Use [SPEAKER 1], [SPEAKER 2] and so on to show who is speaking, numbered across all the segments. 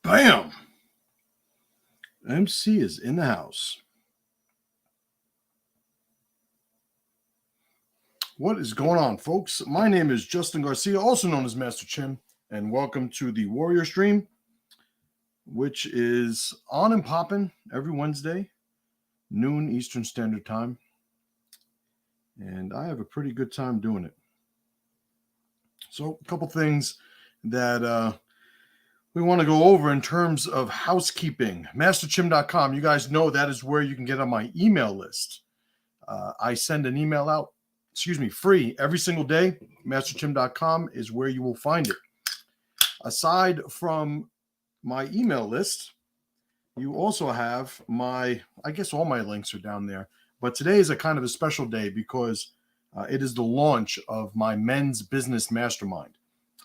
[SPEAKER 1] Bam! MC is in the house. What is going on, folks? My name is Justin Garcia, also known as Master Chim, and welcome to the Warrior Stream, which is on and popping every Wednesday, noon Eastern Standard Time. And I have a pretty good time doing it. So a couple things that we want to go over in terms of housekeeping. MasterChim.com. You guys know that is where you can get on my email list. I send an email out, free every single day. MasterChim.com is where you will find it. Aside from my email list, you also have all my links are down there. But today is a kind of a special day because it is the launch of my men's business mastermind.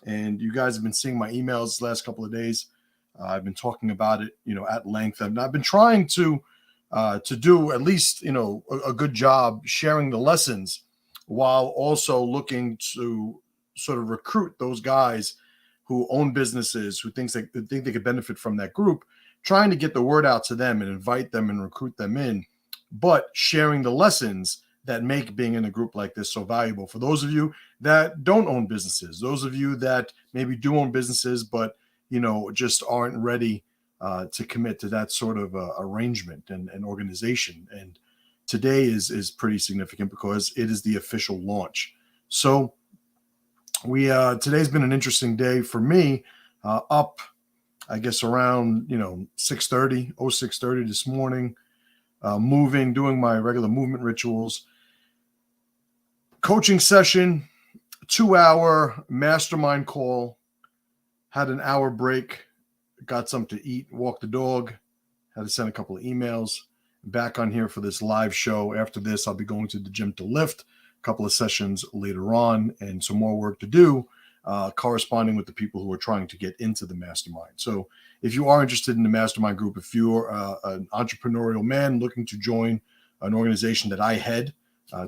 [SPEAKER 1] And you guys have been seeing my emails the last couple of days. I've been talking about it, at length. And I've been trying to do at least, a good job sharing the lessons while also looking to sort of recruit those guys who own businesses, who think they could benefit from that group, trying to get the word out to them and invite them and recruit them in, but sharing the lessons that make being in a group like this so valuable for those of you that don't own businesses, those of you that maybe do own businesses, but, just aren't ready to commit to that sort of arrangement and organization. And today is pretty significant because it is the official launch. So today's been an interesting day for me, up, I guess, around, 6:30 this morning, moving, doing my regular movement rituals, coaching session, 2-hour mastermind call, had an hour break, got something to eat, walked the dog, had to send a couple of emails, back on here for this live show. After this, I'll be going to the gym to lift, a couple of sessions later on, and some more work to do, corresponding with the people who are trying to get into the mastermind. So if you are interested in the mastermind group, if you're an entrepreneurial man looking to join an organization that I head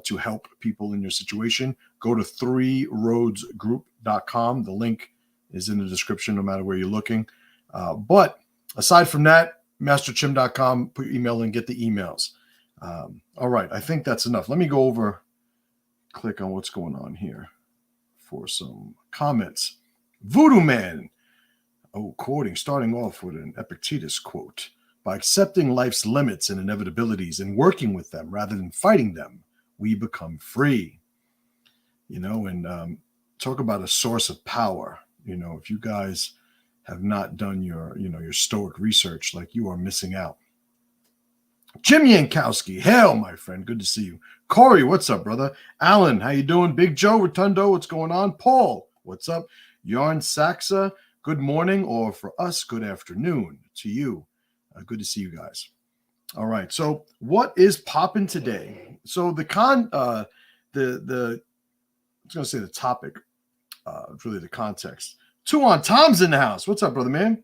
[SPEAKER 1] to help people in your situation, go to 3roadsgroup.com. The link is in the description, no matter where you're looking. But aside from that, masterchim.com, put your email in, get the emails. All right, I think that's enough. Let me go over, click on what's going on here for some comments. Voodoo Man, starting off with an Epictetus quote. By accepting life's limits and inevitabilities and working with them rather than fighting them, we become free. And talk about a source of power. If you guys have not done your Stoic research, like, you are missing out. Jim Yankowski, hail, my friend. Good to see you. Corey, what's up, brother? Alan, how you doing? Big Joe Rotundo, what's going on? Paul, what's up? Yarn Saxa, good morning, or for us, good afternoon to you. Good to see you guys. All right, so what is popping today? So the topic, it's really the context. Two on Tom's in the house. What's up, brother man?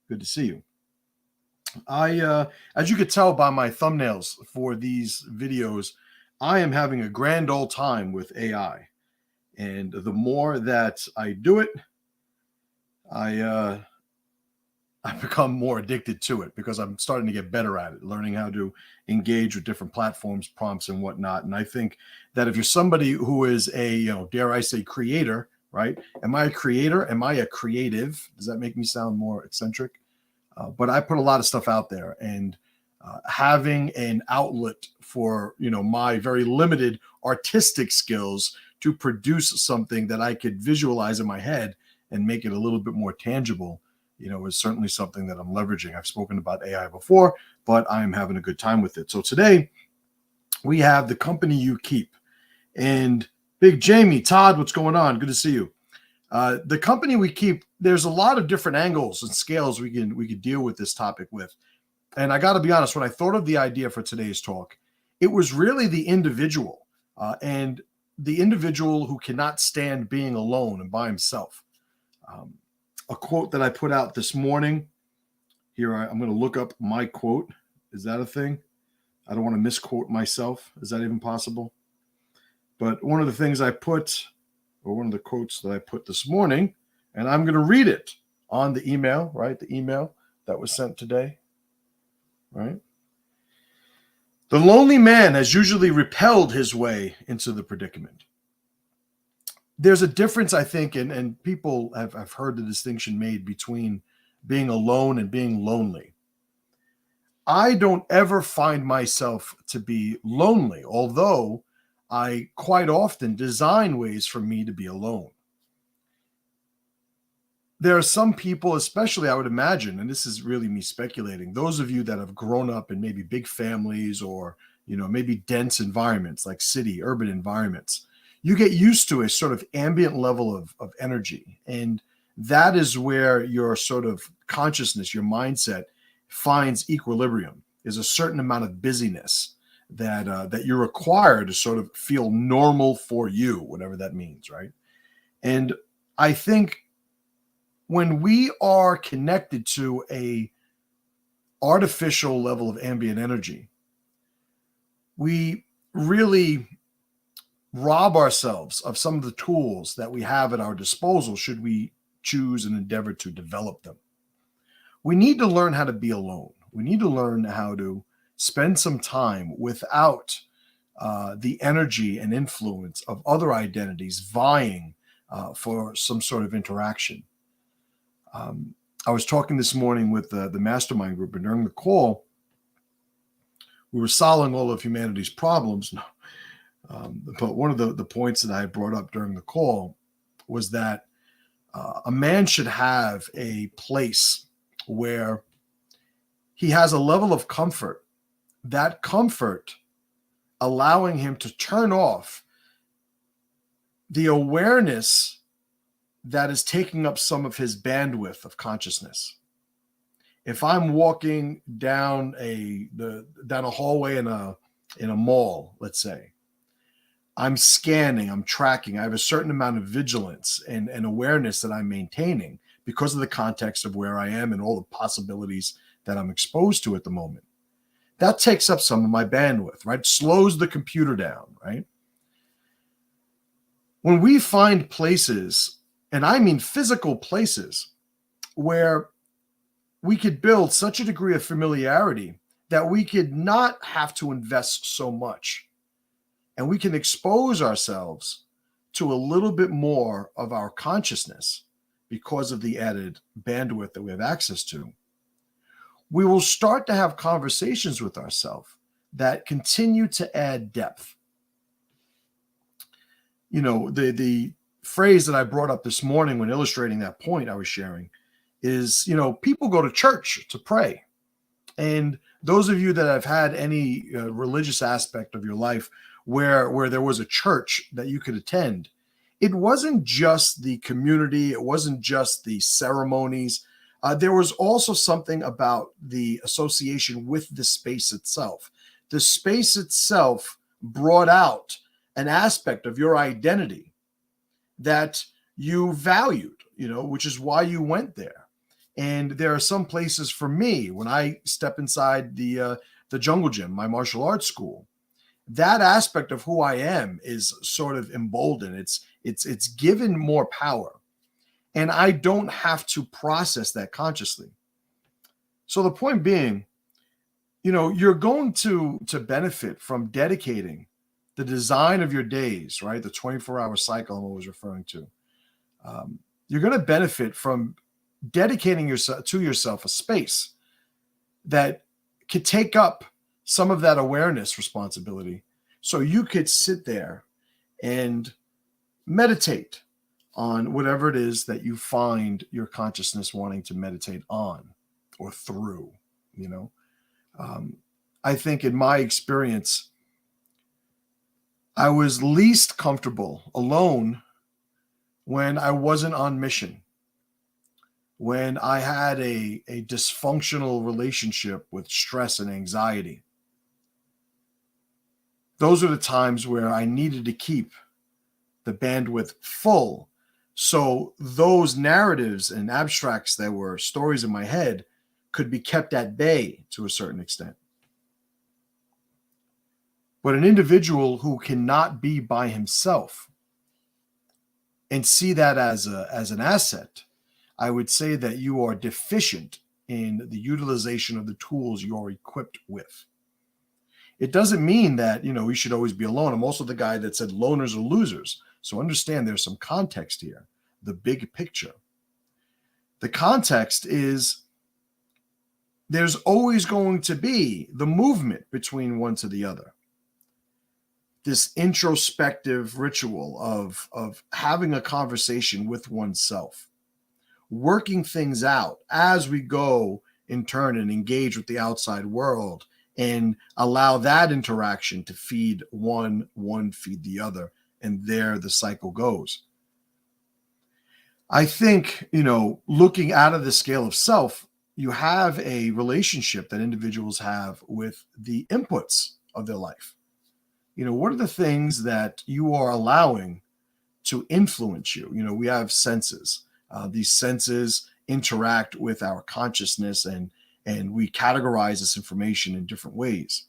[SPEAKER 1] Good to see you. As you could tell by my thumbnails for these videos, I am having a grand old time with AI. And the more that I do it, I become more addicted to it because I'm starting to get better at it, learning how to engage with different platforms, prompts, and whatnot. And I think that if you're somebody who is a, dare I say, creator, right? Am I a creator? Am I a creative? Does that make me sound more eccentric? But I put a lot of stuff out there, and having an outlet for, my very limited artistic skills to produce something that I could visualize in my head and make it a little bit more tangible, is certainly something that I'm leveraging. I've spoken about AI before, but I'm having a good time with it. So today we have the company you keep. And Big Jamie, Todd, what's going on? Good to see you. The company we keep, there's a lot of different angles and scales we could deal with this topic with. And I got to be honest, when I thought of the idea for today's talk, it was really the individual and the individual who cannot stand being alone and by himself. A quote that I put out this morning. Here, I'm going to look up my quote. Is that a thing? I don't want to misquote myself. Is that even possible? But one of the things I put, or one of the quotes that I put this morning, and I'm going to read it on the email, right? The email. that was sent today, right? The lonely man has usually repelled his way into the predicament. There's a difference, I think, and people have heard the distinction made between being alone and being lonely. I don't ever find myself to be lonely, although I quite often design ways for me to be alone. There are some people, especially I would imagine, and this is really me speculating, those of you that have grown up in maybe big families or, maybe dense environments like city, urban environments, you get used to a sort of ambient level of energy. And that is where your sort of consciousness, your mindset finds equilibrium. There's a certain amount of busyness that you're required to sort of feel normal for you, whatever that means, right? And I think when we are connected to a artificial level of ambient energy, we really rob ourselves of some of the tools that we have at our disposal should we choose and endeavor to develop them. We need to learn how to be alone. We need to learn how to spend some time without the energy and influence of other identities vying for some sort of interaction. I was talking this morning with the mastermind group, and during the call, we were solving all of humanity's problems. But one of the points that I brought up during the call was that a man should have a place where he has a level of comfort, that comfort allowing him to turn off the awareness that is taking up some of his bandwidth of consciousness. If I'm walking down a hallway in a mall, let's say, I'm scanning, I'm tracking, I have a certain amount of vigilance and awareness that I'm maintaining because of the context of where I am and all the possibilities that I'm exposed to at the moment. That takes up some of my bandwidth, right? Slows the computer down, right? When we find places, and I mean physical places, where we could build such a degree of familiarity that we could not have to invest so much, and we can expose ourselves to a little bit more of our consciousness because of the added bandwidth that we have access to, we will start to have conversations with ourselves that continue to add depth. The phrase that I brought up this morning when illustrating that point I was sharing is, people go to church to pray. And those of you that have had any religious aspect of your life where there was a church that you could attend, it wasn't just the community, it wasn't just the ceremonies. There was also something about the association with the space itself. The space itself brought out an aspect of your identity that you valued, which is why you went there. And there are some places for me, when I step inside the jungle gym, my martial arts school, that aspect of who I am is sort of emboldened. It's given more power. And I don't have to process that consciously. So the point being, you're going to benefit from dedicating the design of your days, right? The 24-hour cycle I'm always referring to. You're going to benefit from dedicating yourself a space that could take up some of that awareness responsibility. So you could sit there and meditate on whatever it is that you find your consciousness wanting to meditate on or through, I think in my experience, I was least comfortable alone when I wasn't on mission, when I had a dysfunctional relationship with stress and anxiety. Those are the times where I needed to keep the bandwidth full. So those narratives and abstracts that were stories in my head could be kept at bay to a certain extent. But an individual who cannot be by himself and see that as an asset, I would say that you are deficient in the utilization of the tools you're equipped with. It doesn't mean that, you should always be alone. I'm also the guy that said loners are losers. So understand there's some context here, the big picture. The context is there's always going to be the movement between one to the other. This introspective ritual of having a conversation with oneself, working things out as we go in turn and engage with the outside world and allow that interaction to feed one feed the other, and there the cycle goes. I think, looking out of the scale of self, you have a relationship that individuals have with the inputs of their life. What are the things that you are allowing to influence you? We have senses. These senses interact with our consciousness, and we categorize this information in different ways.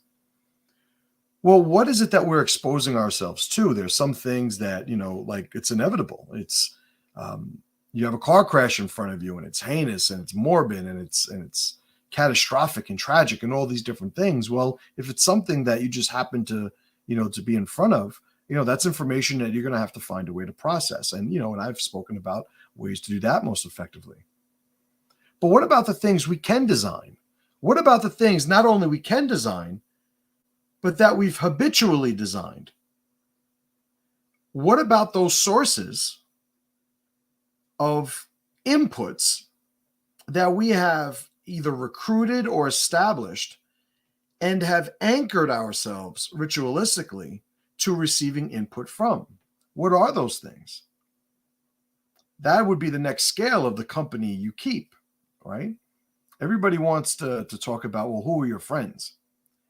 [SPEAKER 1] Well, what is it that we're exposing ourselves to? There's some things that, like it's inevitable. It's you have a car crash in front of you, and it's heinous, and it's morbid, and it's catastrophic and tragic, and all these different things. Well, if it's something that you just happen to, to be in front of, that's information that you're going to have to find a way to process. And, and I've spoken about ways to do that most effectively. But what about the things we can design? What about the things not only we can design, but that we've habitually designed? What about those sources of inputs that we have either recruited or established and have anchored ourselves ritualistically to receiving input from? What are those things? That would be the next scale of the company you keep, right? Everybody wants to talk about, well, who are your friends?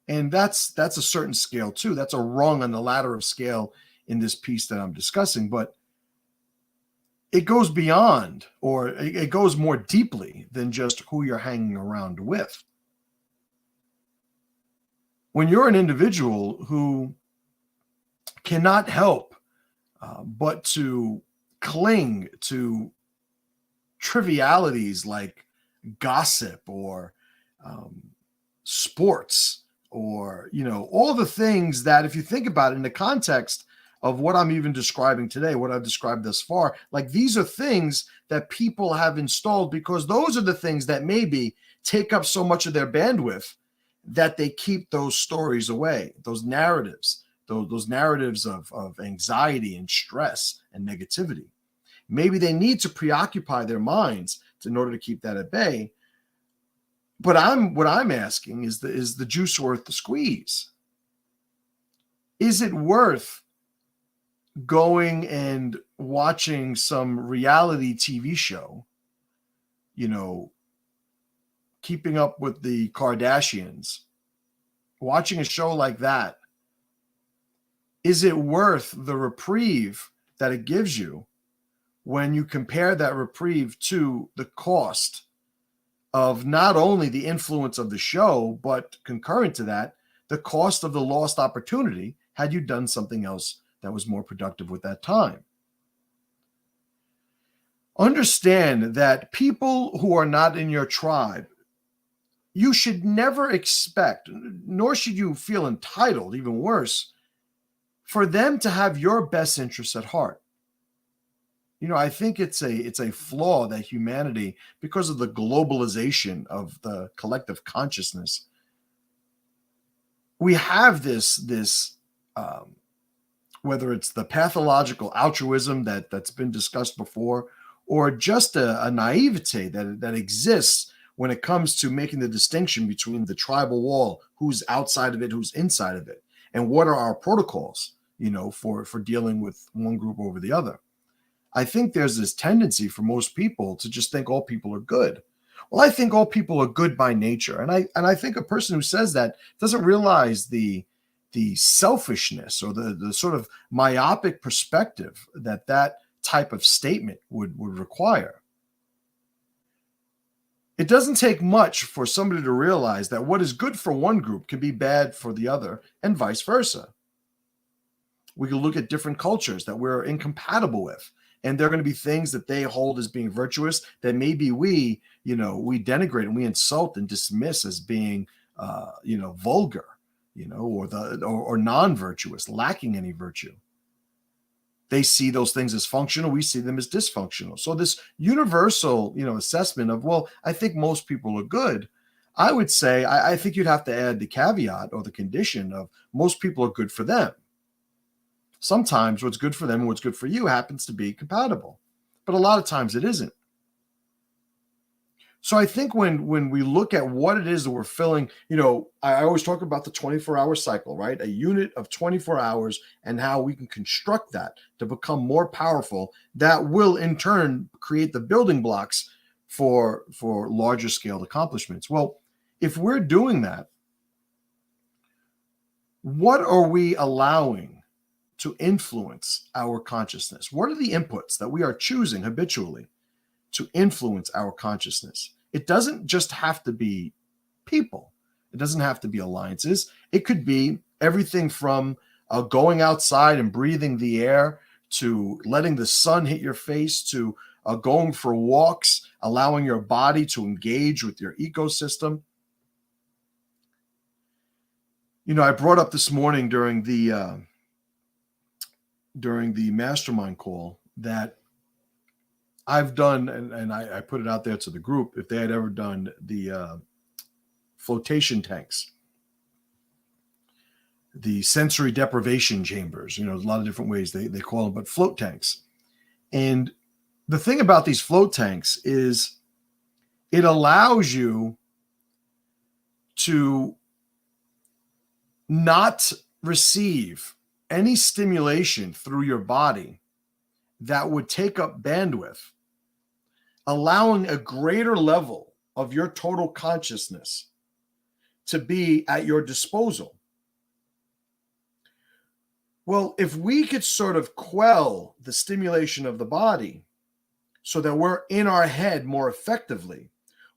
[SPEAKER 1] And that's a certain scale too. That's a rung on the ladder of scale in this piece that I'm discussing, but it goes beyond, or it goes more deeply than just who you're hanging around with. When you're an individual who cannot help but to cling to trivialities like gossip or sports, or, all the things that, if you think about it in the context of what I'm even describing today, what I've described thus far, like these are things that people have installed because those are the things that maybe take up so much of their bandwidth that they keep those stories away, those narratives of anxiety and stress and negativity. Maybe they need to preoccupy their minds in order to keep that at bay. But what I'm asking is the juice worth the squeeze? Is it worth going and watching some reality TV show, keeping up with the Kardashians, watching a show like that? Is it worth the reprieve that it gives you when you compare that reprieve to the cost of not only the influence of the show, but concurrent to that, the cost of the lost opportunity had you done something else that was more productive with that time? Understand that people who are not in your tribe, you should never expect, nor should you feel entitled, even worse, for them to have your best interests at heart. I think it's a flaw that humanity, because of the globalization of the collective consciousness, we have this whether it's the pathological altruism that's been discussed before, or just a naivete that exists when it comes to making the distinction between the tribal wall, who's outside of it, who's inside of it, and what are our protocols, for dealing with one group over the other. I think there's this tendency for most people to just think all people are good. Well, I think all people are good by nature. And I think a person who says that doesn't realize the selfishness or the sort of myopic perspective that type of statement would require. It doesn't take much for somebody to realize that what is good for one group can be bad for the other, and vice versa. We can look at different cultures that we're incompatible with, and there are going to be things that they hold as being virtuous that maybe we denigrate and we insult and dismiss as being, vulgar, or non-virtuous, lacking any virtue. They see those things as functional. We see them as dysfunctional. So this universal, assessment of, well, I think most people are good. I would say, I think you'd have to add the caveat or the condition of most people are good for them. Sometimes what's good for them and what's good for you happens to be compatible, but a lot of times it isn't. So I think when we look at what it is that we're filling, I always talk about the 24-hour cycle, right? A unit of 24 hours and how we can construct that to become more powerful. That will in turn create the building blocks for larger scale accomplishments. Well, if we're doing that, what are we allowing to influence our consciousness? What are the inputs that we are choosing habitually to influence our consciousness? It doesn't just have to be people. It doesn't have to be alliances. It could be everything from going outside and breathing the air, to letting the sun hit your face, to going for walks, allowing your body to engage with your ecosystem. I brought up this morning during the mastermind call that I've done, and I put it out there to the group, if they had ever done the flotation tanks, the sensory deprivation chambers. There's a lot of different ways they call them, but float tanks. And the thing about these float tanks is it allows you to not receive any stimulation through your body that would take up bandwidth, allowing a greater level of your total consciousness to be at your disposal. Well, if we could sort of quell the stimulation of the body so that we're in our head more effectively,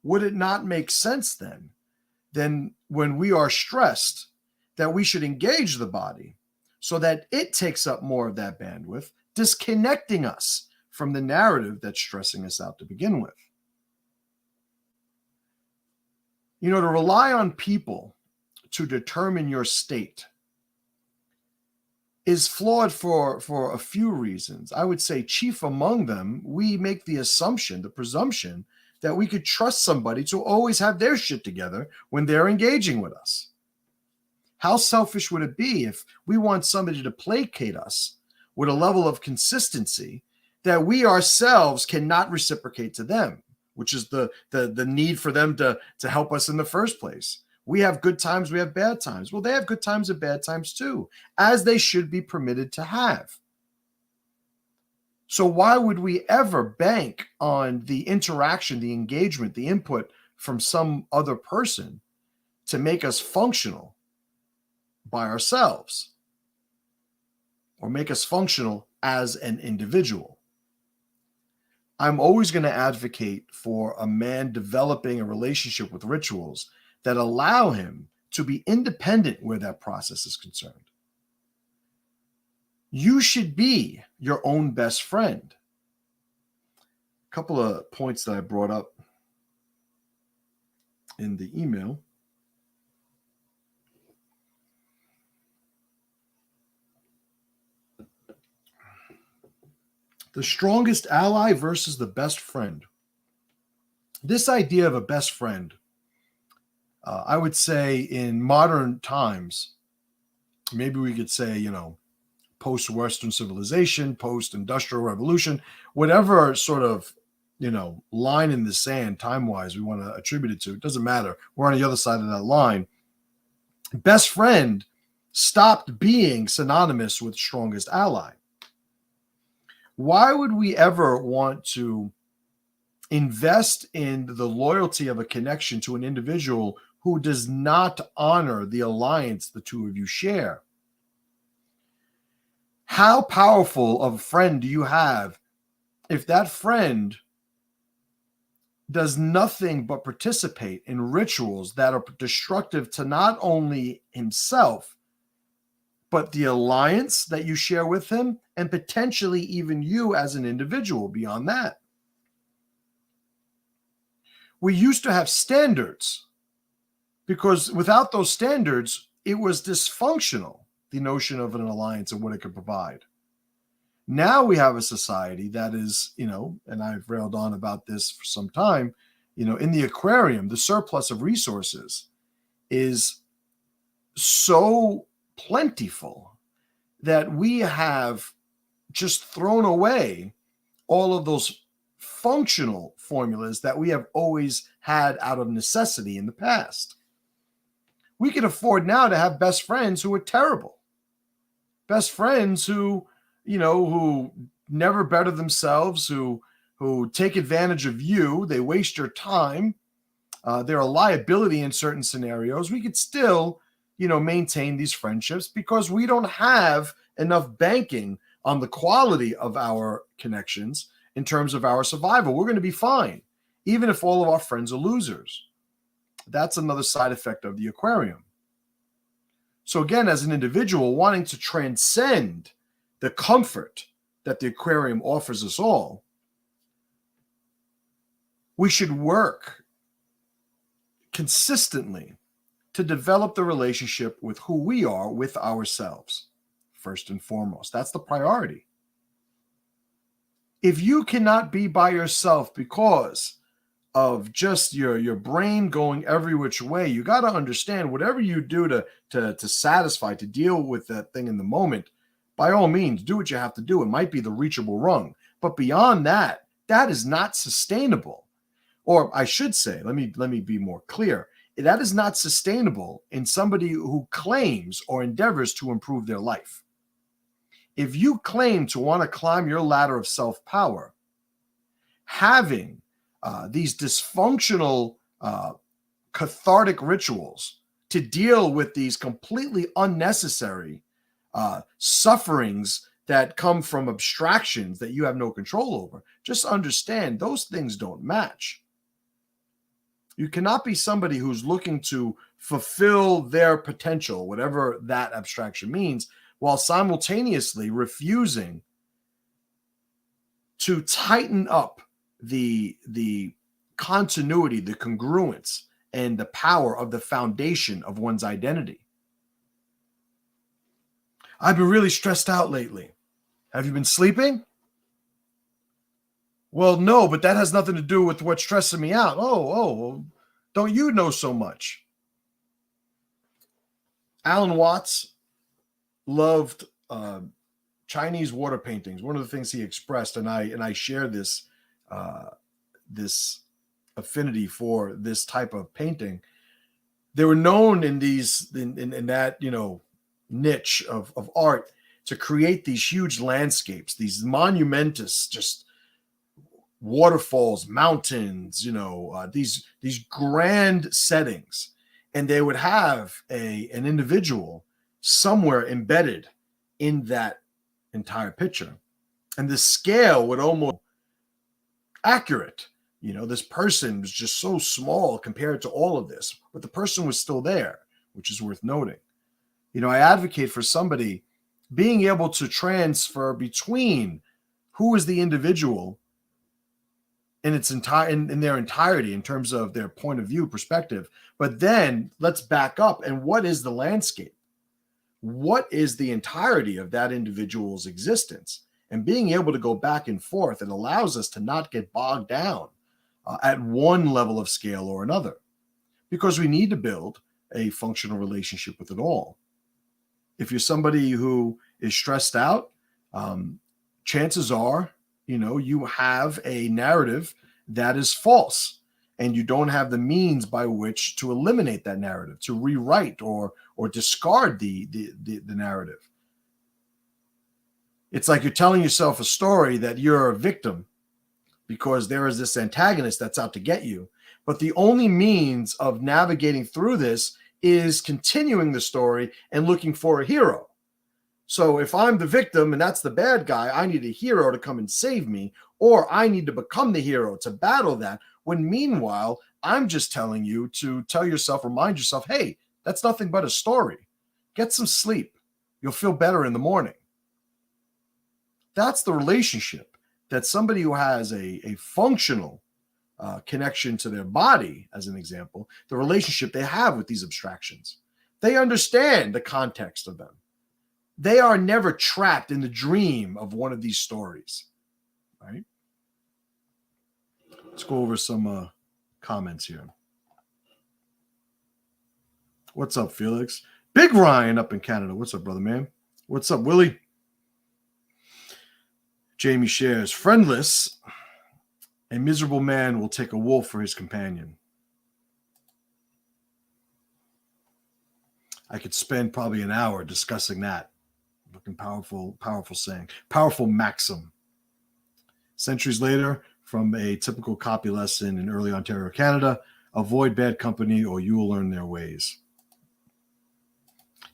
[SPEAKER 1] would it not make sense then when we are stressed, that we should engage the body so that it takes up more of that bandwidth, disconnecting us from the narrative that's stressing us out to begin with? To rely on people to determine your state is flawed for a few reasons. I would say chief among them, we make the presumption that we could trust somebody to always have their shit together when they're engaging with us. How selfish would it be if we want somebody to placate us with a level of consistency that we ourselves cannot reciprocate to them, which is the need for them to help us in the first place? We have good times, we have bad times. Well, they have good times and bad times too, as they should be permitted to have. So why would we ever bank on the interaction, the engagement, the input from some other person to make us functional by ourselves, or make us functional as an individual? I'm always going to advocate for a man developing a relationship with rituals that allow him to be independent where that process is concerned. You should be your own best friend. A couple of points that I brought up in the email. The strongest ally versus the best friend. This idea of a best friend, I would say in modern times, maybe we could say, post-Western civilization, post-industrial revolution, whatever sort of, line in the sand time-wise we want to attribute it to, it doesn't matter. We're on the other side of that line. Best friend stopped being synonymous with strongest ally. Why would we ever want to invest in the loyalty of a connection to an individual who does not honor the alliance the two of you share? How powerful of a friend do you have if that friend does nothing but participate in rituals that are destructive to not only himself, but the alliance that you share with him, and potentially even you as an individual beyond that. We used to have standards, because without those standards, it was dysfunctional, the notion of an alliance and what it could provide. Now we have a society that is, and I've railed on about this for some time, in the aquarium, the surplus of resources is so plentiful that we have just thrown away all of those functional formulas that we have always had out of necessity in the past. We can afford now to have best friends who are terrible. Best friends who never better themselves, who take advantage of you. They waste your time. They're a liability in certain scenarios. We could still, maintain these friendships because we don't have enough banking on the quality of our connections in terms of our survival. We're going to be fine, even if all of our friends are losers. That's another side effect of the aquarium. So again, as an individual wanting to transcend the comfort that the aquarium offers us all, we should work consistently to develop the relationship with who we are with ourselves, first and foremost. That's the priority. If you cannot be by yourself because of just your brain going every which way, you got to understand whatever you do to satisfy, to deal with that thing in the moment, by all means, do what you have to do. It might be the reachable rung, but beyond that, that is not sustainable. Or I should say, let me be more clear. That is not sustainable in somebody who claims or endeavors to improve their life. If you claim to want to climb your ladder of self-power, having these dysfunctional cathartic rituals to deal with these completely unnecessary sufferings that come from abstractions that you have no control over, just understand those things don't match. You cannot be somebody who's looking to fulfill their potential, whatever that abstraction means, while simultaneously refusing to tighten up the continuity, the congruence, and the power of the foundation of one's identity. I've been really stressed out lately. Have you been sleeping? Well, no, but that has nothing to do with what's stressing me out. Well, don't you know so much? Alan Watts loved Chinese water paintings. One of the things he expressed, and I share this this affinity for this type of painting. They were known in that niche of art to create these huge landscapes, these monumentous just waterfalls, mountains, these grand settings, and they would have an individual somewhere embedded in that entire picture, and the scale would almost accurate. This person was just so small compared to all of this, but the person was still there, which is worth noting. I advocate for somebody being able to transfer between who is the individual in their entirety in terms of their point of view perspective, but then let's back up, and what is the landscape? What is the entirety of that individual's existence? And being able to go back and forth, it allows us to not get bogged down at one level of scale or another, because we need to build a functional relationship with it all. If you're somebody who is stressed out, chances are, you have a narrative that is false, and you don't have the means by which to eliminate that narrative, to rewrite or discard the narrative. It's like you're telling yourself a story that you're a victim because there is this antagonist that's out to get you. But the only means of navigating through this is continuing the story and looking for a hero. So if I'm the victim and that's the bad guy, I need a hero to come and save me, or I need to become the hero to battle that, when meanwhile, I'm just telling you to remind yourself, hey, that's nothing but a story. Get some sleep. You'll feel better in the morning. That's the relationship that somebody who has a functional connection to their body, as an example, the relationship they have with these abstractions. They understand the context of them. They are never trapped in the dream of one of these stories, right? Let's go over some comments here. What's up, Felix? Big Ryan up in Canada. What's up, brother man? What's up, Willie? Jamie shares, friendless, a miserable man will take a wolf for his companion. I could spend probably an hour discussing that. Looking powerful saying, powerful maxim. Centuries later, from a typical copy lesson in early Ontario, Canada, avoid bad company or you will learn their ways.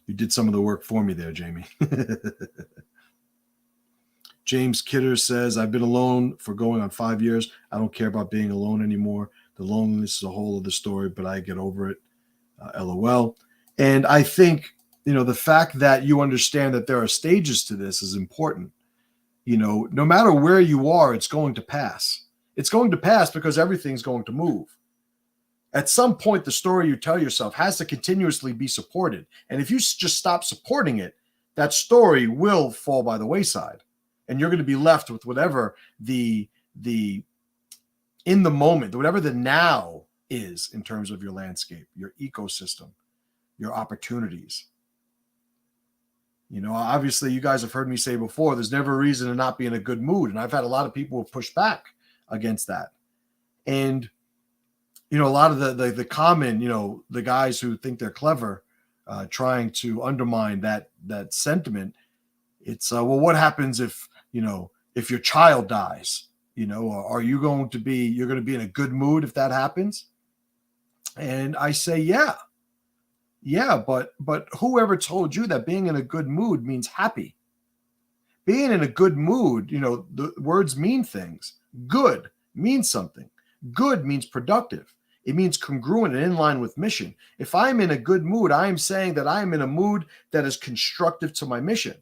[SPEAKER 1] You did some of the work for me there, Jamie. James Kidder says, I've been alone for going on 5 years. I don't care about being alone anymore. The loneliness is a whole other story, but I get over it. LOL. And I think, the fact that you understand that there are stages to this is important. No matter where you are, it's going to pass. It's going to pass because everything's going to move. At some point, the story you tell yourself has to continuously be supported. And if you just stop supporting it, that story will fall by the wayside. And you're going to be left with whatever the in the moment, whatever the now is in terms of your landscape, your ecosystem, your opportunities. Obviously, you guys have heard me say before, there's never a reason to not be in a good mood. And I've had a lot of people who push back against that. And, a lot of the common, the guys who think they're clever, trying to undermine that sentiment. It's, well, what happens if your child dies? Are you going to be, you're going to be in a good mood if that happens? And I say, yeah, but whoever told you that being in a good mood means happy? Being in a good mood, the words mean things. Good means something. Good means productive. It means congruent and in line with mission. If I'm in a good mood, I am saying that I am in a mood that is constructive to my mission.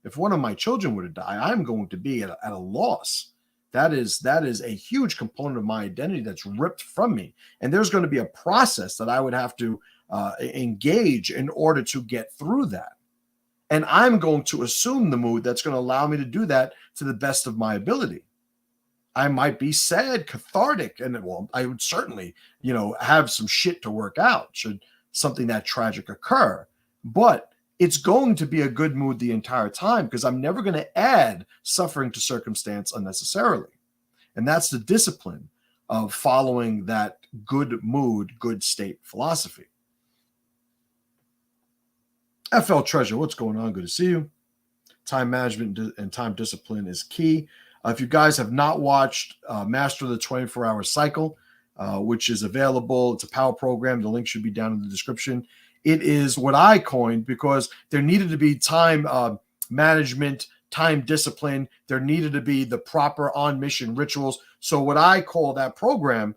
[SPEAKER 1] If one of my children were to die, I'm going to be at a loss. That is a huge component of my identity that's ripped from me. And there's going to be a process that I would have to engage in order to get through that. And I'm going to assume the mood that's going to allow me to do that to the best of my ability. I might be sad, cathartic, and I would certainly, have some shit to work out should something that tragic occur. But it's going to be a good mood the entire time because I'm never going to add suffering to circumstance unnecessarily. And that's the discipline of following that good mood, good state philosophy. FL Treasure, what's going on? Good to see you. Time management and time discipline is key. If you guys have not watched Master the 24-Hour Cycle, which is available, it's a power program. The link should be down in the description. It is what I coined because there needed to be time management, time discipline. There needed to be the proper on-mission rituals. So what I call that program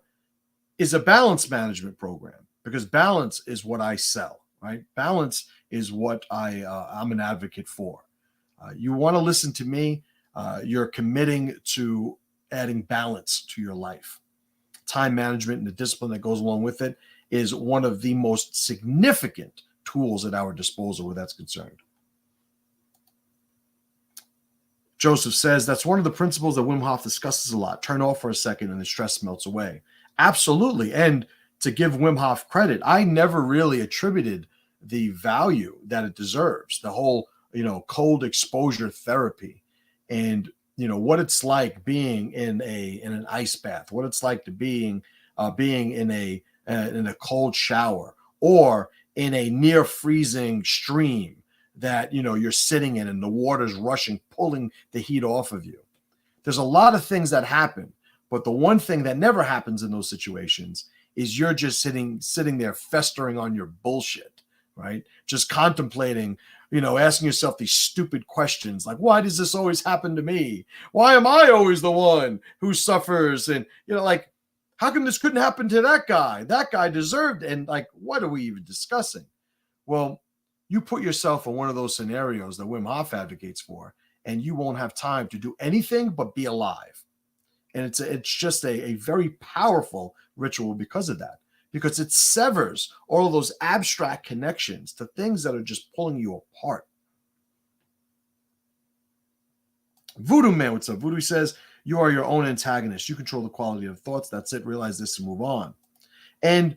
[SPEAKER 1] is a balance management program because balance is what I sell, right? Balance is what I'm an advocate for. You want to listen to me. You're committing to adding balance to your life. Time management and the discipline that goes along with it is one of the most significant tools at our disposal where that's concerned. Joseph says that's one of the principles that Wim Hof discusses a lot. Turn off for a second and the stress melts away. Absolutely. And to give Wim Hof credit, I never really attributed the value that it deserves. The whole, cold exposure therapy. And what it's like being in an ice bath, what it's like to being in a cold shower or in a near freezing stream that you're sitting in and the water's rushing, pulling the heat off of you. There's a lot of things that happen, but the one thing that never happens in those situations is you're just sitting there festering on your bullshit, right? Just contemplating, asking yourself these stupid questions like, why does this always happen to me? Why am I always the one who suffers? And, how come this couldn't happen to that guy? That guy deserved. And what are we even discussing? Well, you put yourself in one of those scenarios that Wim Hof advocates for, and you won't have time to do anything but be alive. And it's just a very powerful ritual because of that, because it severs all of those abstract connections to things that are just pulling you apart. Voodoo Man, what's up? Voodoo says, you are your own antagonist. You control the quality of thoughts. That's it. Realize this and move on. And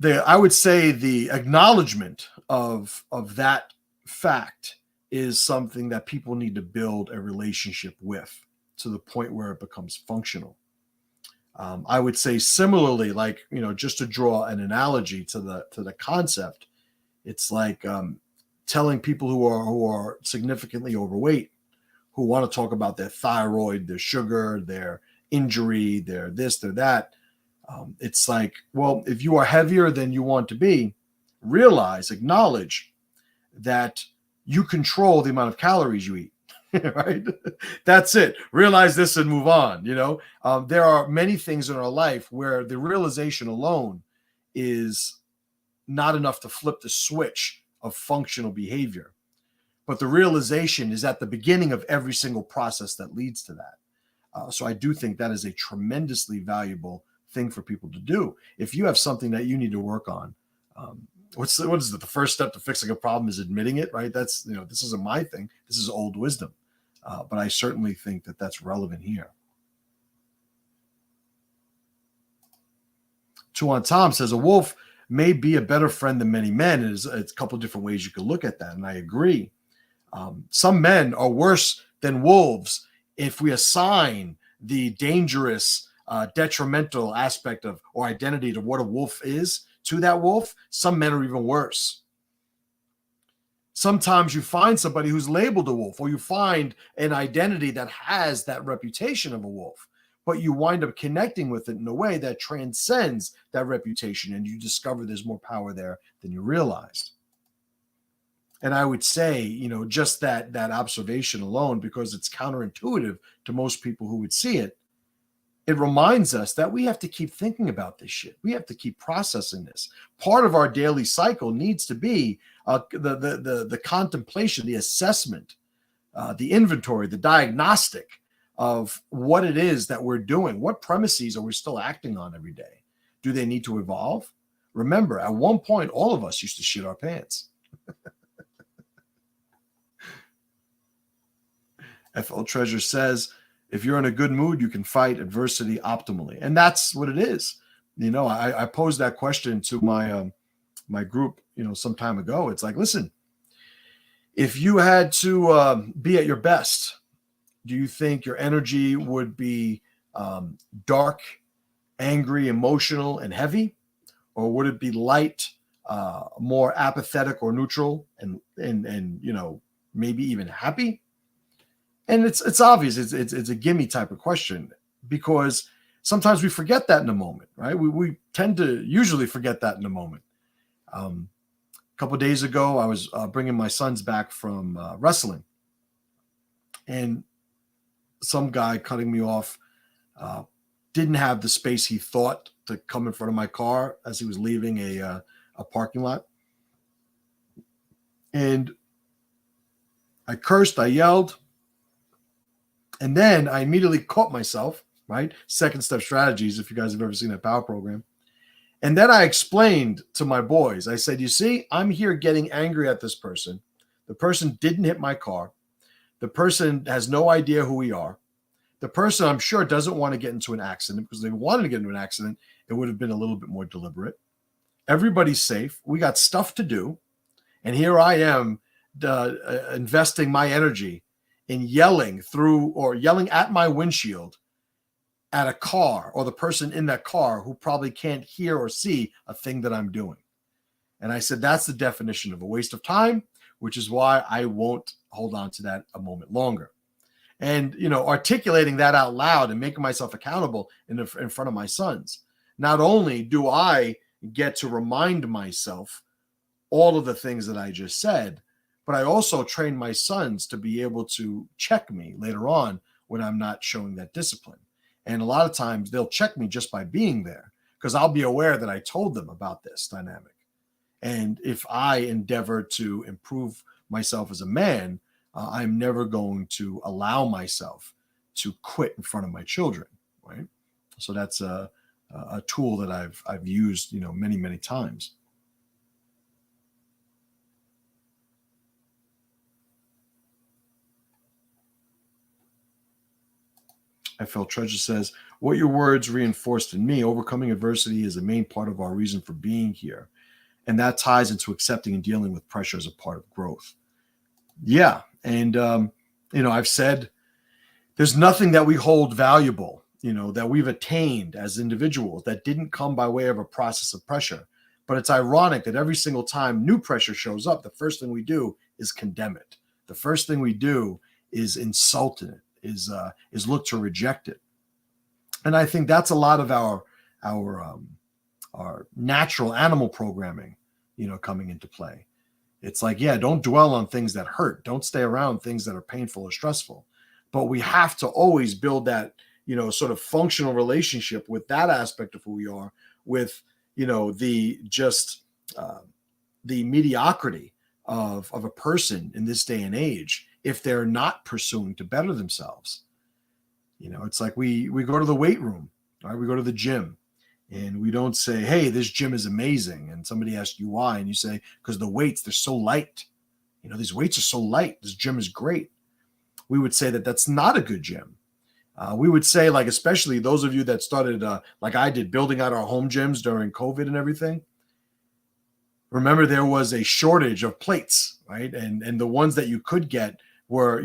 [SPEAKER 1] I would say the acknowledgement of that fact is something that people need to build a relationship with to the point where it becomes functional. I would say similarly, like, just to draw an analogy to the concept, it's like telling people who are significantly overweight, who want to talk about their thyroid, their sugar, their injury, their this, their that. It's like, well, if you are heavier than you want to be, acknowledge that you control the amount of calories you eat, right? That's it. Realize this and move on. There are many things in our life where the realization alone is not enough to flip the switch of functional behavior. But the realization is at the beginning of every single process that leads to that. So I do think that is a tremendously valuable thing for people to do. If you have something that you need to work on, what is it? The first step to fixing a problem is admitting it, right? That's, this isn't my thing. This is old wisdom. But I certainly think that that's relevant here. Tuan Tom says, a wolf may be a better friend than many men. It's a couple of different ways you could look at that. And I agree. Some men are worse than wolves if we assign the dangerous, detrimental aspect of or identity to what a wolf is to that wolf. Some men are even worse. Sometimes you find somebody who's labeled a wolf, or you find an identity that has that reputation of a wolf, but you wind up connecting with it in a way that transcends that reputation, and you discover there's more power there than you realized. And I would say, just that observation alone, because it's counterintuitive to most people who would see it, it reminds us that we have to keep thinking about this shit. We have to keep processing this. Part of our daily cycle needs to be the contemplation, the assessment, the inventory, the diagnostic of what it is that we're doing. What premises are we still acting on every day? Do they need to evolve? Remember, at one point, all of us used to shit our pants. FL Treasure says, if you're in a good mood, you can fight adversity optimally. And that's what it is. I posed that question to my group, some time ago. It's like, listen, if you had to be at your best, do you think your energy would be dark, angry, emotional, and heavy? Or would it be light, more apathetic or neutral, and maybe even happy? And it's obvious. It's a gimme type of question, because sometimes we forget that in a moment, right? We tend to usually forget that in a moment. A couple of days ago, I was bringing my sons back from wrestling, and some guy cutting me off didn't have the space he thought to come in front of my car as he was leaving a parking lot. And I cursed, I yelled. And then I immediately caught myself, right? Second step strategies, if you guys have ever seen that power program. And then I explained to my boys, I said, you see, I'm here getting angry at this person. The person didn't hit my car. The person has no idea who we are. The person, I'm sure, doesn't want to get into an accident, because if they wanted to get into an accident, it would have been a little bit more deliberate. Everybody's safe. We got stuff to do. And here I am investing my energy in yelling through or yelling at my windshield at a car, or the person in that car who probably can't hear or see a thing that I'm doing. And I said, that's the definition of a waste of time, which is why I won't hold on to that a moment longer. And, articulating that out loud and making myself accountable in front of my sons. Not only do I get to remind myself all of the things that I just said, but I also train my sons to be able to check me later on when I'm not showing that discipline. And a lot of times they'll check me just by being there, because I'll be aware that I told them about this dynamic. And if I endeavor to improve myself as a man, I'm never going to allow myself to quit in front of my children, right? So that's a tool that I've used, many, many times. I felt Treasure says, what your words reinforced in me, overcoming adversity is a main part of our reason for being here. And that ties into accepting and dealing with pressure as a part of growth. Yeah. And, I've said there's nothing that we hold valuable, that we've attained as individuals that didn't come by way of a process of pressure. But it's ironic that every single time new pressure shows up, the first thing we do is condemn it. The first thing we do is insult it, is look to reject it. And I think that's a lot of our natural animal programming, coming into play. It's like, yeah, don't dwell on things that hurt. Don't stay around things that are painful or stressful. But we have to always build that, sort of functional relationship with that aspect of who we are, with, the mediocrity of a person in this day and age, if they're not pursuing to better themselves. It's like we go to the weight room, right? We go to the gym, and we don't say, hey, this gym is amazing. And somebody asks you why, and you say, because the weights, they're so light. These weights are so light. This gym is great. We would say that that's not a good gym. We would say, like, especially those of you that started, like I did, building out our home gyms during COVID and everything. Remember, there was a shortage of plates, right? And the ones that you could get were,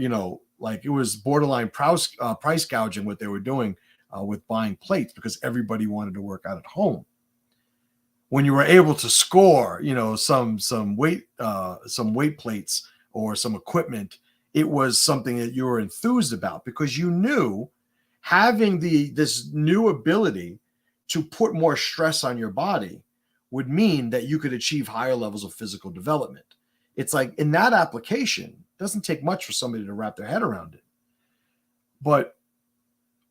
[SPEAKER 1] like it was borderline price gouging what they were doing with buying plates, because everybody wanted to work out at home. When you were able to score, some weight plates or some equipment, it was something that you were enthused about, because you knew having this new ability to put more stress on your body would mean that you could achieve higher levels of physical development. It's like, in that application, it doesn't take much for somebody to wrap their head around it. But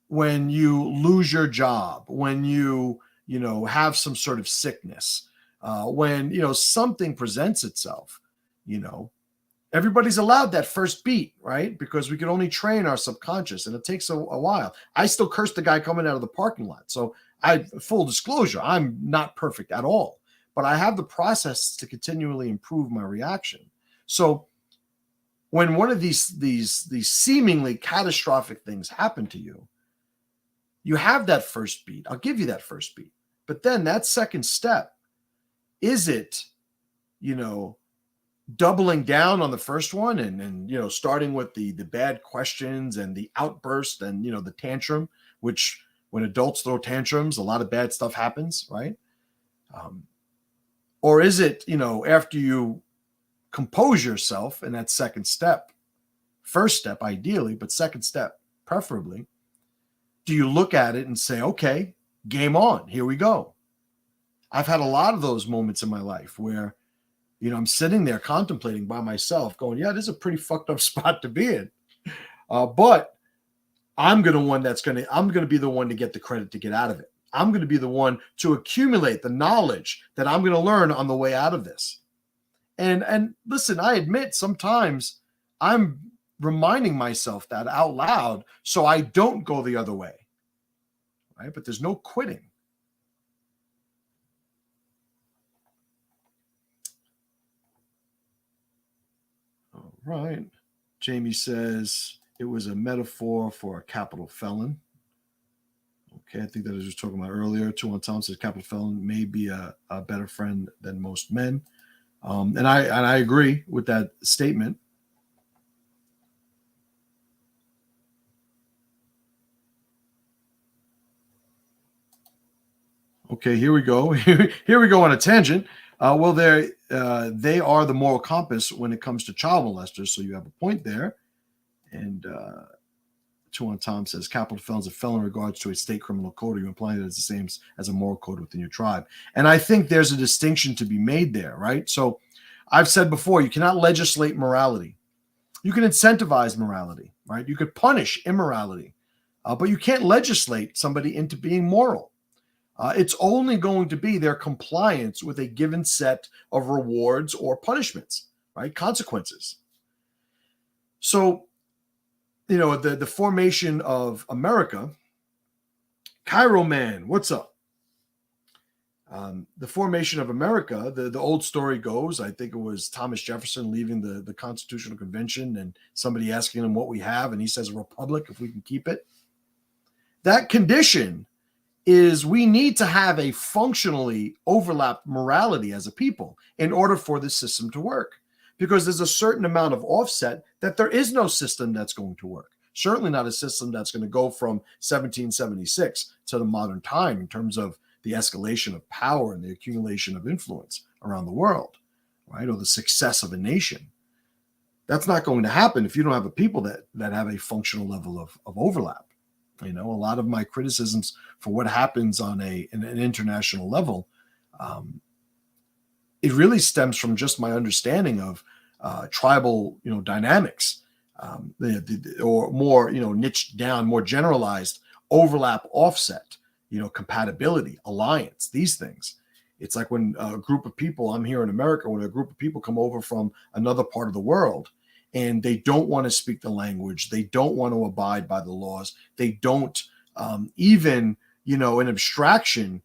[SPEAKER 1] when you lose your job, when you have some sort of sickness, when, something presents itself, everybody's allowed that first beat, right? Because we can only train our subconscious, and it takes a while. I still curse the guy coming out of the parking lot. So full disclosure, I'm not perfect at all, but I have the process to continually improve my reaction. So when one of these seemingly catastrophic things happen to you, you have that first beat. I'll give you that first beat. But then that second step, is it, doubling down on the first one and starting with the bad questions and the outburst and, the tantrum, which when adults throw tantrums, a lot of bad stuff happens, right? Or is it, after you compose yourself in that second step, first step ideally, but second step preferably, do you look at it and say, okay, game on, here we go? I've had a lot of those moments in my life where, I'm sitting there contemplating by myself going, yeah, this is a pretty fucked up spot to be in. But I'm going to be the one to get the credit to get out of it. I'm going to be the one to accumulate the knowledge that I'm going to learn on the way out of this. And listen, I admit sometimes I'm reminding myself that out loud so I don't go the other way, right? But there's no quitting. All right. Jamie says it was a metaphor for a capital felon. Okay, I think that I was just talking about earlier. 2 on Tom says capital felon may be a better friend than most men. And I agree with that statement. Okay, here we go. Here we go on a tangent. Well, they are the moral compass when it comes to child molesters. So you have a point there. And 2 on Tom says capital felon is a felon in regards to a state criminal code. Are you implying that it's the same as a moral code within your tribe? And I think there's a distinction to be made there, right? So I've said before, you cannot legislate morality. You can incentivize morality, right? You could punish immorality, but you can't legislate somebody into being moral. It's only going to be their compliance with a given set of rewards or punishments, right? Consequences. So, the formation of America, Cairo Man, what's up? The formation of America, the old story goes, I think it was Thomas Jefferson leaving the Constitutional Convention and somebody asking him what we have, and he says a republic if we can keep it. That condition is we need to have a functionally overlapped morality as a people in order for this system to work, because there's a certain amount of offset that there is no system that's going to work. Certainly not a system that's going to go from 1776 to the modern time in terms of the escalation of power and the accumulation of influence around the world, right? Or the success of a nation. That's not going to happen if you don't have a people that have a functional level of overlap. A lot of my criticisms for what happens on an international level, it really stems from just my understanding of tribal, dynamics, or more, niched down, more generalized overlap, offset, compatibility, alliance, these things. It's like when a group of people, I'm here in America, when a group of people come over from another part of the world and they don't want to speak the language, they don't want to abide by the laws, they don't even, in abstraction,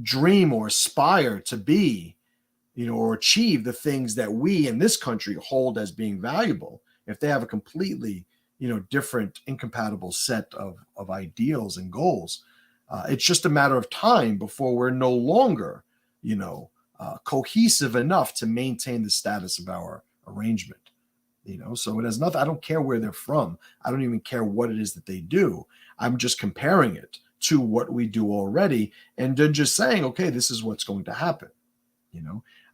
[SPEAKER 1] dream or aspire to be, or achieve the things that we in this country hold as being valuable. If they have a completely different, incompatible set of ideals and goals, it's just a matter of time before we're no longer, cohesive enough to maintain the status of our arrangement. So it has nothing. I don't care where they're from. I don't even care what it is that they do. I'm just comparing it to what we do already, and then just saying, okay, this is what's going to happen.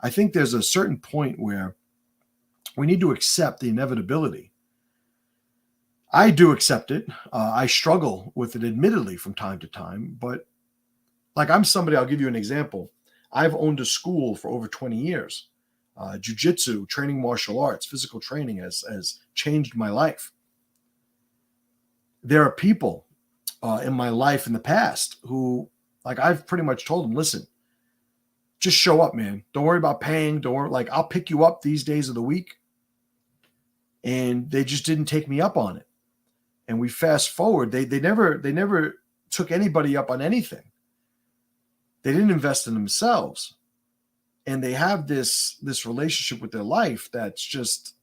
[SPEAKER 1] I think there's a certain point where we need to accept the inevitability. I do accept it. I struggle with it, admittedly, from time to time. But like, I'm somebody, I'll give you an example. I've owned a school for over 20 years. Jiu-jitsu, training martial arts, physical training has changed my life. There are people in my life in the past who, like, I've pretty much told them, listen, just show up, man. Don't worry about paying. Don't worry. I'll pick you up these days of the week. And they just didn't take me up on it. And we fast forward. They never took anybody up on anything. They didn't invest in themselves. And they have this relationship with their life that's just,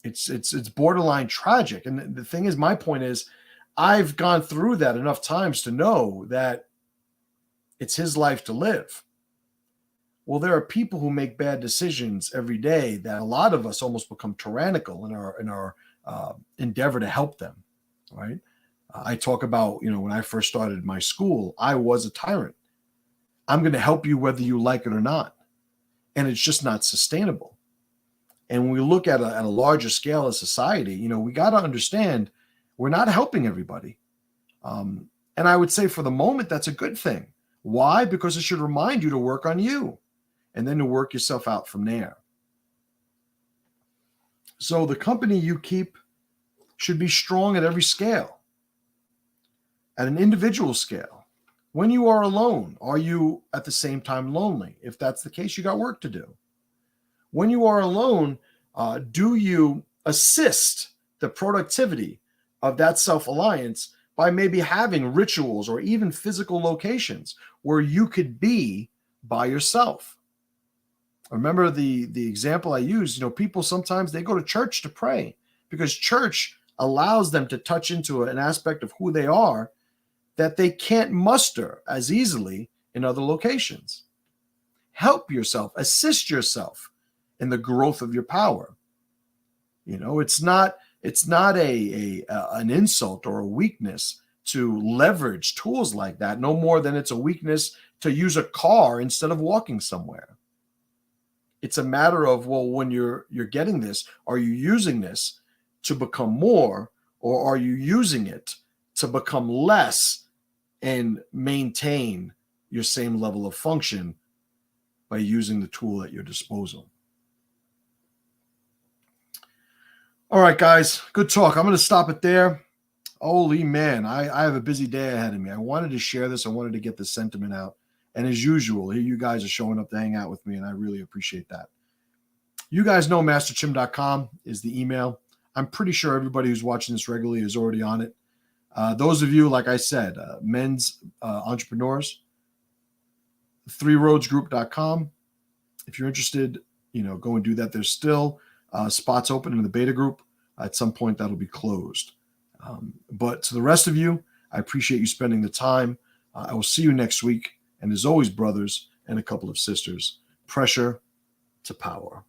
[SPEAKER 1] it's borderline tragic. And the thing is, my point is, I've gone through that enough times to know that it's his life to live. Well, there are people who make bad decisions every day that a lot of us almost become tyrannical in our endeavor to help them, right? I talk about, when I first started my school, I was a tyrant. I'm going to help you whether you like it or not. And it's just not sustainable. And when we look at a larger scale of society, we got to understand we're not helping everybody. And I would say for the moment, that's a good thing. Why? Because it should remind you to work on you and then to work yourself out from there. So the company you keep should be strong at every scale, at an individual scale. When you are alone, are you at the same time lonely? If that's the case, you got work to do. When you are alone, do you assist the productivity of that self-alliance by maybe having rituals or even physical locations where you could be by yourself? Remember the example I used, people sometimes they go to church to pray because church allows them to touch into an aspect of who they are that they can't muster as easily in other locations. Help yourself, assist yourself in the growth of your power. It's not an insult or a weakness to leverage tools like that, no more than it's a weakness to use a car instead of walking somewhere. It's a matter of, well, when you're getting this, are you using this to become more, or are you using it to become less and maintain your same level of function by using the tool at your disposal? All right, guys, good talk. I'm going to stop it there. Holy man, I have a busy day ahead of me. I wanted to share this. I wanted to get the sentiment out. And as usual, here you guys are showing up to hang out with me, and I really appreciate that. You guys know masterchim.com is the email. I'm pretty sure everybody who's watching this regularly is already on it. Those of you, like I said, men's entrepreneurs, threeroadsgroup.com. If you're interested, go and do that. There's still spots open in the beta group. At some point, that'll be closed. But to the rest of you, I appreciate you spending the time. I will see you next week. And as always, brothers and a couple of sisters, pressure to power.